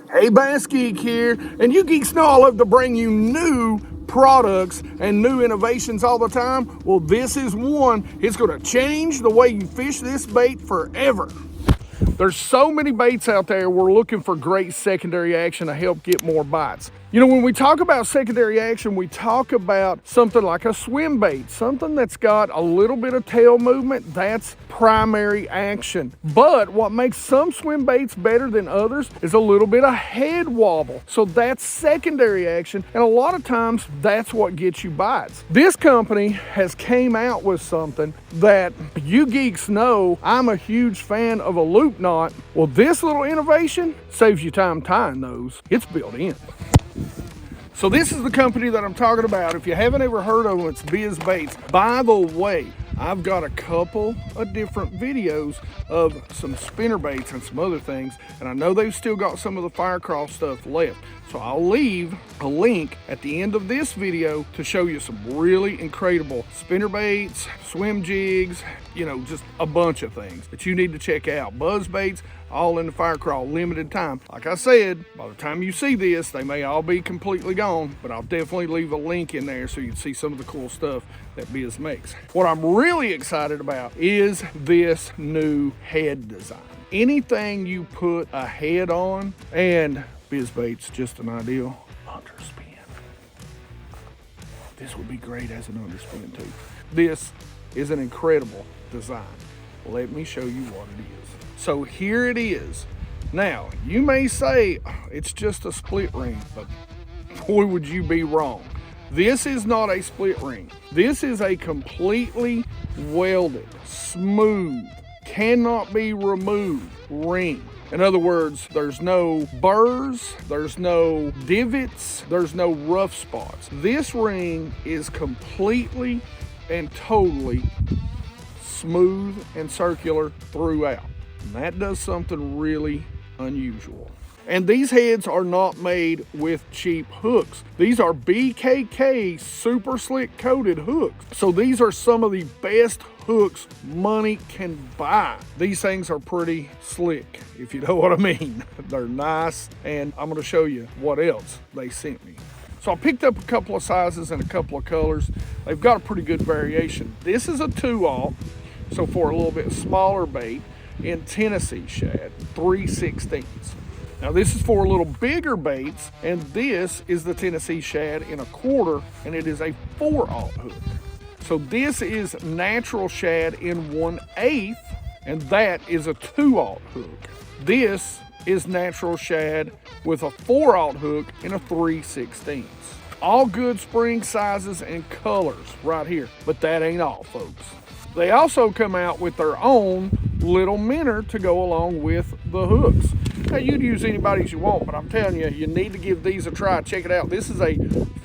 Hey, BassGeek here, and you geeks know I love to bring you new products and new innovations all the time. Well, this is one. It's going to change the way you fish this bait forever. There's so many baits out there. We're looking for great secondary action to help get more bites. You know, when we talk about secondary action, we talk about something like a swim bait, something that's got a little bit of tail movement. That's primary action. But what makes some swim baits better than others is a little bit of head wobble. So that's secondary action, and a lot of times that's what gets you bites. This company has came out with something that you geeks know I'm a huge fan of a loop knot. Well, this little innovation saves you time tying those. It's built in. So this is the company that I'm talking about. If you haven't ever heard of them, it's Bizz Baits. By the way, I've got a couple of different videos of some spinner baits and some other things, and I know they've still got some of the Firecraft stuff left. So I'll leave a link at the end of this video to show you some really incredible spinner baits, swim jigs, you know, just a bunch of things that you need to check out. Buzz baits, all in the Firecraft limited time. Like I said, by the time you see this, they may all be completely gone, but I'll definitely leave a link in there so you can see some of the cool stuff that Biz makes. What I'm really excited about is this new head design. Anything you put a head on, and Biz Baits, just an ideal underspin. This would be great as an underspin too. This is an incredible design. Let me show you what it is. So here it is. Now, you may say it's just a split ring, but boy, would you be wrong. This is not a split ring. This is a completely welded, smooth, cannot be removed ring. In other words, there's no burrs, there's no divots, there's no rough spots. This ring is completely and totally smooth and circular throughout. And that does something really unusual. And these heads are not made with cheap hooks. These are BKK super slick coated hooks. So these are some of the best hooks money can buy. These things are pretty slick, if you know what I mean. They're nice, and I'm gonna show you what else they sent me. So I picked up a couple of sizes and a couple of colors. They've got a pretty good variation. This is a 2/0, so for a little bit smaller bait, in Tennessee shad, 3/16. Now this is for a little bigger baits, and this is the Tennessee shad in 1/4, and it is a 4/0 hook. So this is natural shad in 1/8, and that is a 2/0 hook. This is natural shad with a 4/0 hook in a 3/16. All good spring sizes and colors right here, but that ain't all, folks. They also come out with their own little minnow to go along with the hooks. Now, you'd use anybody's you want, but I'm telling you, you need to give these a try. Check it out. This is a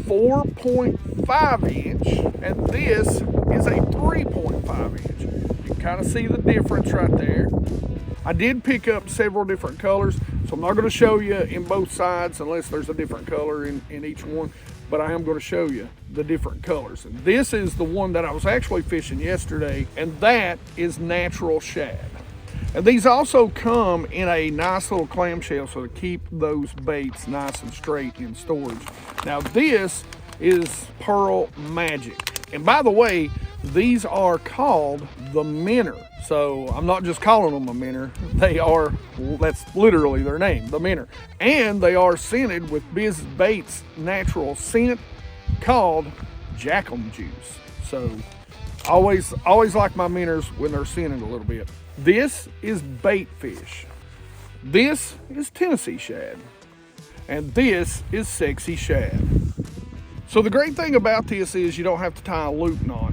4.5 inch, and this is a 3.5 inch. You can kind of see the difference right there. I did pick up several different colors, so I'm not going to show you in both sides unless there's a different color in each one, but I am going to show you the different colors. And this is the one that I was actually fishing yesterday, and that is natural shad. And these also come in a nice little clamshell, so to keep those baits nice and straight in storage. Now this is Pearl Magic. And by the way, these are called the Minner. So I'm not just calling them a Minner. They are, well, that's literally their name, the Minner. And they are scented with Bizz Baits natural scent called Jackalm Juice. So always like my Minners when they're scented a little bit. This is bait fish. This is Tennessee shad. And this is sexy shad. So the great thing about this is you don't have to tie a loop knot.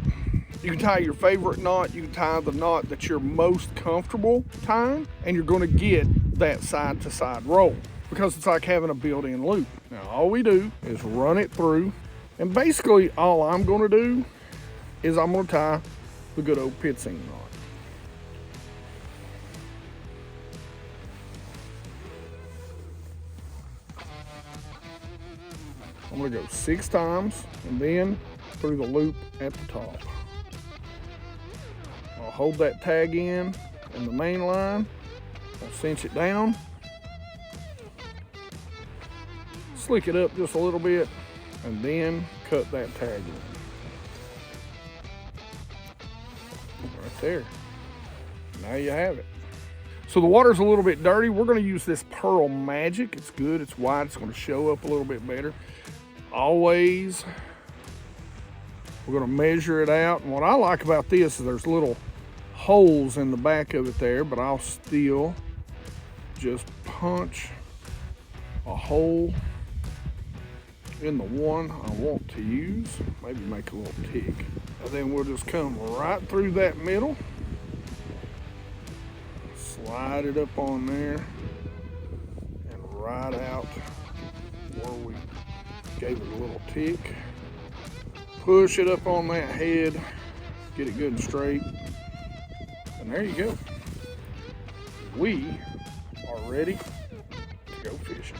You can tie your favorite knot, you can tie the knot that you're most comfortable tying, and you're gonna get that side to side roll because it's like having a built-in loop. Now all we do is run it through, and basically all I'm gonna do is I'm gonna tie the good old pitsing knot. I'm gonna go 6 times and then through the loop at the top. I'll hold that tag in the main line. I'll cinch it down slick it up just a little bit, and then cut that tag in. Right there. Now you have it. So the water's a little bit dirty. We're gonna use this Pearl Magic. It's good, it's wide, it's gonna show up a little bit better. Always, we're gonna measure it out. And what I like about this is there's little holes in the back of it there, but I'll still just punch a hole in the one I want to use. Maybe make a little tick. And then we'll just come right through that middle. Slide it up on there and right out where we gave it a little tick. Push it up on that head, get it good and straight. And there you go. We are ready to go fishing.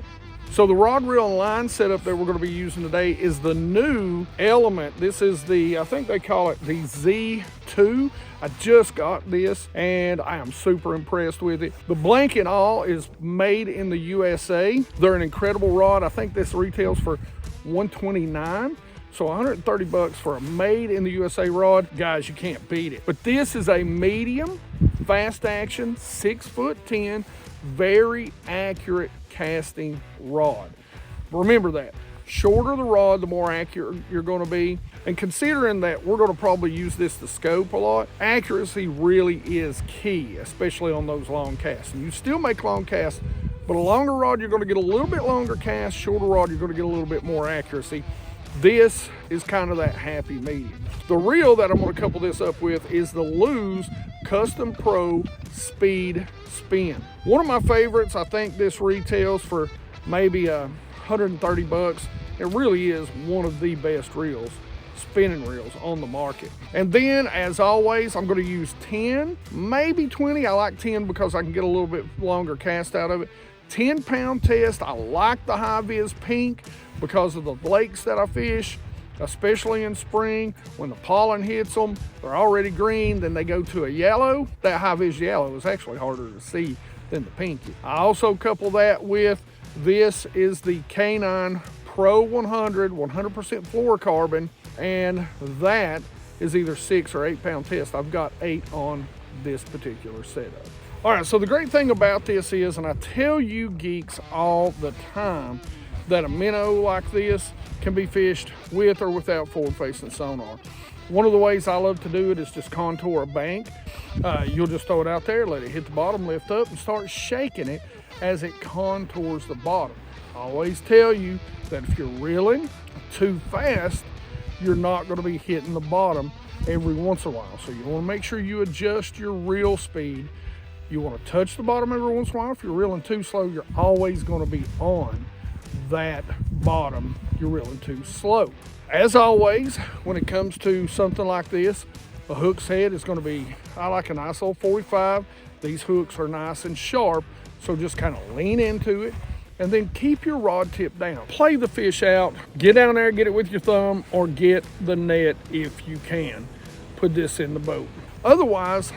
So the rod, reel, and line setup that we're going to be using today is the new Element. This is the, I think they call it the Z2. I just got this and I am super impressed with it. The blanket all is made in the USA. They're an incredible rod. I think this retails for $129. So 130 bucks for a made in the USA rod. Guys, you can't beat it. But this is a medium, fast action, 6'10", very accurate casting rod. Remember that. Shorter the rod, the more accurate you're going to be. And considering that we're going to probably use this to scope a lot, accuracy really is key, especially on those long casts. And you still make long casts, but a longer rod, you're going to get a little bit longer cast. Shorter rod, you're going to get a little bit more accuracy. This is kind of that happy medium. The reel that I'm going to couple this up with is the Lew's Custom Pro Speed Spin. One of my favorites. I think this retails for maybe 130 bucks. It really is one of the best reels, spinning reels on the market. And then, as always, I'm going to use 10, maybe 20. I like 10 because I can get a little bit longer cast out of it. 10-pound test. I like the High Vis Pink because of the lakes that I fish, especially in spring. When the pollen hits them, they're already green, then they go to a yellow. That High Vis yellow is actually harder to see than the pinky. I also couple that with, this is the K9 Pro 100 100% fluorocarbon, and that is either 6 or 8 pound test. I've got 8 on this particular setup. All right, so the great thing about this is, and I tell you geeks all the time, that a minnow like this can be fished with or without forward-facing sonar. One of the ways I love to do it is just contour a bank. You'll just throw it out there, let it hit the bottom, lift up, and start shaking it as it contours the bottom. I always tell you that if you're reeling too fast, you're not going to be hitting the bottom every once in a while. So you want to make sure you adjust your reel speed. You want to touch the bottom every once in a while. If you're reeling too slow, you're always going to be on that bottom. You're reeling too slow. As always, when it comes to something like this, a hook's head is going to be, I like a nice old 45. These hooks are nice and sharp, so just kind of lean into it and then keep your rod tip down. Play the fish out, get down there, get it with your thumb, or get the net if you can. Put this in the boat. Otherwise,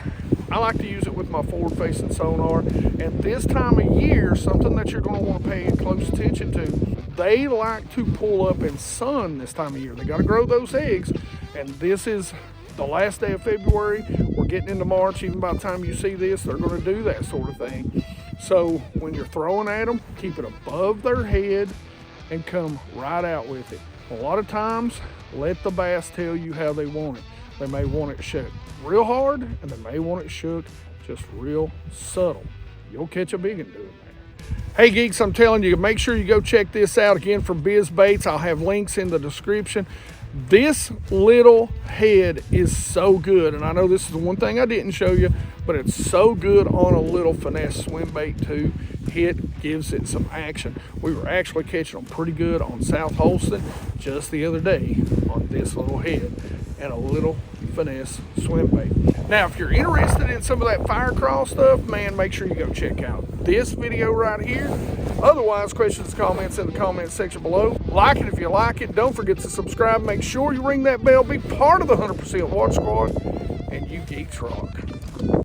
I like to use it with my forward-facing sonar. And this time of year, something that you're going to want to pay close attention to, they like to pull up in sun this time of year. They got to grow those eggs. And this is the last day of February. We're getting into March. Even by the time you see this, they're going to do that sort of thing. So when you're throwing at them, keep it above their head and come right out with it. A lot of times, let the bass tell you how they want it. They may want it shook real hard, and they may want it shook just real subtle. You'll catch a big one doing that. Hey geeks, I'm telling you, make sure you go check this out again from Biz Baits. I'll have links in the description. This little head is so good, and I know this is the one thing I didn't show you, but it's so good on a little finesse swim bait too. It gives it some action. We were actually catching them pretty good on South Holston just the other day on this little head and a little finesse swim bait. Now, if you're interested in some of that fire crawl stuff, man, make sure you go check out this video right here. Otherwise, questions, comments in the comments section below. Like it if you like it. Don't forget to subscribe. Make sure you ring that bell. Be part of the 100% Watch Squad. And you geeks rock.